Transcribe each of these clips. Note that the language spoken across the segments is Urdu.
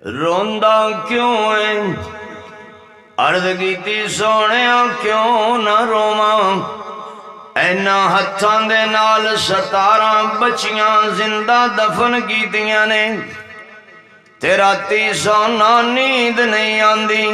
روندا کیوں ہے عرض کیتی سونیا کیوں نہ روواں اینا ہتھاں دے نال 17 بچیاں زندہ دفن کیتیاں نے تیرا سونا نیند نہیں آندی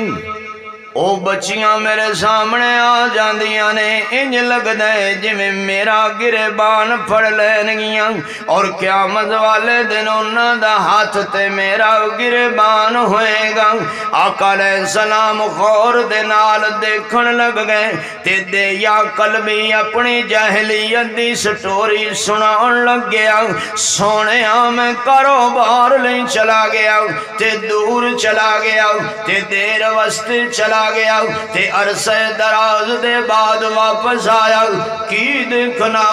او بچیاں میرے سامنے آ جاندیاں نے انج لگدا ہے جویں میرا گریبان پھڑ لین گیاں اور قیامت والے دن انہاں دا ہاتھ تے میرا گریبان ہوئے گا آقا علیہ السلام غور دے نال دیکھن لگ گئے تے دے یا قلبی اپنی جاہلیت دی سٹوری سناؤن لگ گیا سونیا میں کاروبار لئی چلا گیا تے دور چلا گیا تے دیر وسط چلا گیا تے عرصہ دراز دے بعد واپس آیا کی دیکھنا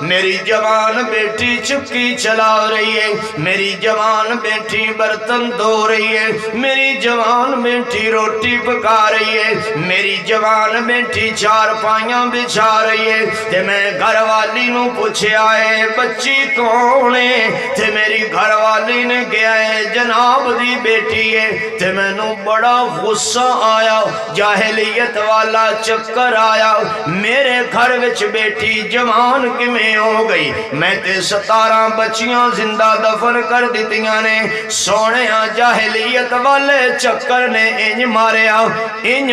میری جوان بیٹی چکی چلا رہی ہے میری جوان بیٹی برتن دھو رہی ہے میری جوان بیٹی روٹی پکا رہی ہے میری جوان بیٹی چارپائیاں بچھا رہی ہے تے میں گھر والی نو پوچھیا ہے بچی کون ہے تے میری گھر والی نے کہا ہے جناب دی بیٹی ہے تے میں نو بڑا غصہ آیا جاہلیت والا چکر آیا میرے گھر وچ بیٹی جوان کیویں ہو گئی میں تے 17 بچیاں زندہ دفن کر دتیاں نے سونیا جاہلیت والے چکر نے انج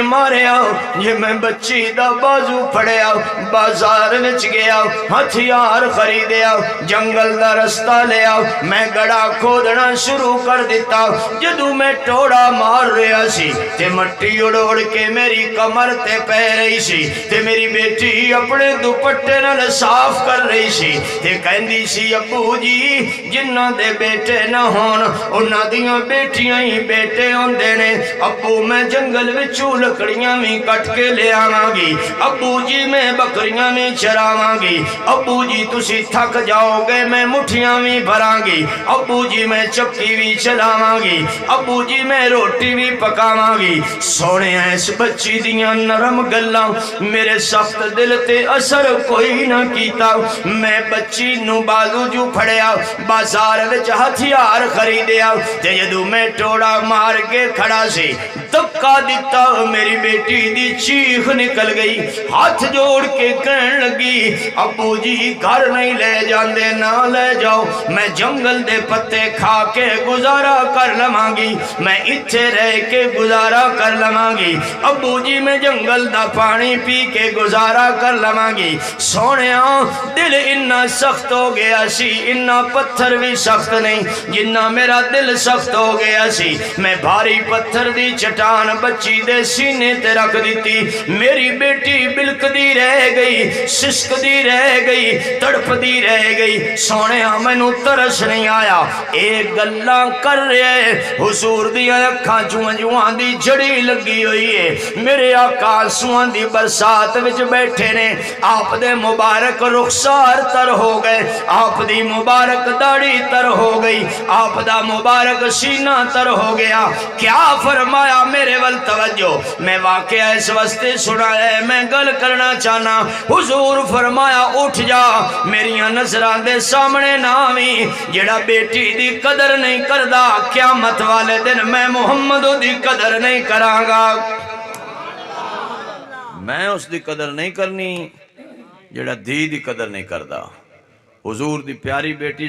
ماریا یہ میں بچی دا بازو پھڑیا بازار وچ گیا ہتھیار خریدیا جنگل دا رستہ لیا میں گڑا کھودنا شروع کر دیتا جدو میں ٹوڑا مار رہا سی تے مٹی اڑوڑ کے میری کمر تے پہ رہی سی تے میری بیٹی اپنے دوپٹے نال صاف کر رہی سی تے کہندی سی ابو جی جنہ دے بیٹے نہ ہون انہاں دیاں بیٹیاں ہی بیٹے ہوندے نے ابو میں جنگل وچوں لکڑیاں بھی کٹ کے لے آواں گی ابو جی میں بکریاں بھی چراواں گی ابو جی تسی تھک جاؤ گے میں مٹھیاں بھی بھراں گی ابو جی میں چکی بھی چلاواں گی ابو جی میں روٹی بھی پکاواں گی سونے اس بچی دیاں نرم گلاں میرے سخت دل تے اثر کوئی نہ کیتا میں بچی نو بازو جو پھڑیا بازار وچ ہتھیار خریدیا تے جدوں میں ٹوڑا مار کے کھڑا سی دھکا دیتا میری بیٹی دی چیخ نکل گئی ہاتھ جوڑ کے کہن لگی ابو جی گھر نہیں لے جاندے نہ لے جاؤ میں جنگل دے پتے کھا کے گزارا کر لواں گی میں ایتھے رہ کے گزارا کر لواں گی ابو جی میں جنگل دا پانی پی کے گزارا کر لواں گی سونیا دل اتنا سخت ہو گیا سی اتنا پتھر بھی سخت نہیں جنہ میرا دل سخت ہو گیا سی میں بھاری پتھر دی چٹان بچی دے سینے تے رکھ دیتی میری بیٹی بلکدی رہ گئی سسکدی رہ گئی تڑپدی رہ گئی سونیا مینوں ترس نہیں آیا ایک گلاں کر رہے حضور دی اکھاں جواں دی جڑی لگی ہوئی ہے میرے آقا آنسوؤں دی برسات وچ بیٹھے نے آپ دے مبارک رخسار تر ہو گئے آپ دی مبارک داڑھی تر ہو گئی آپ دا مبارک سینہ تر ہو گیا کیا فرمایا میرے ول توجہ میں واقعہ اس واسطے سنا ہے میں گل کرنا چاہنا حضور فرمایا اٹھ جا میریاں نظراں دے سامنے نہ آویں جڑا بیٹی دی قدر نہیں کردا قیامت والے دن میں محمد دی قدر نہیں کراں گا میں اس دی قدر نہیں کرنی جڑا دی قدر نہیں کردا حضور دی پیاری بیٹی